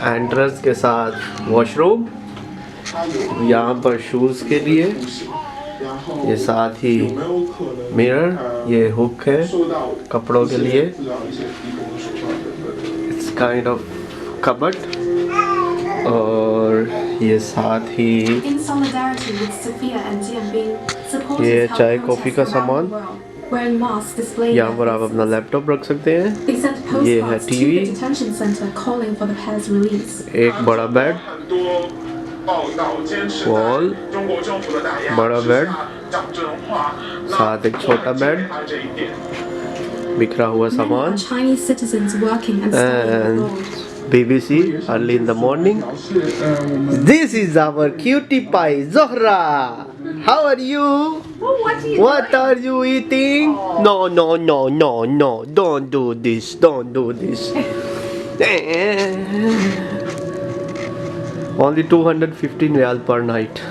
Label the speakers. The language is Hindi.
Speaker 1: एंट्रेंस के साथ वॉशरूम, यहाँ पर शूज़ के लिए, ये साथ ही मिरर, ये हुक है कपड़ों के लिए, इट्स काइंड ऑफ कबर्ड, और ये साथ ही ये चाय कॉफ़ी का सामान, यहाँ पर आप अपना लैपटॉप रख सकते हैं, ये है टीवी, एक बड़ा बेड, वॉल, बड़ा बेड, साथ एक छोटा बेड, बिखरा हुआ सामान, and BBC early in the morning. This is our cutie pie, Zohra. How are you? What are you eating? No, no, no, no, no. Don't do this. Don't do this. Only 215 riyal per night.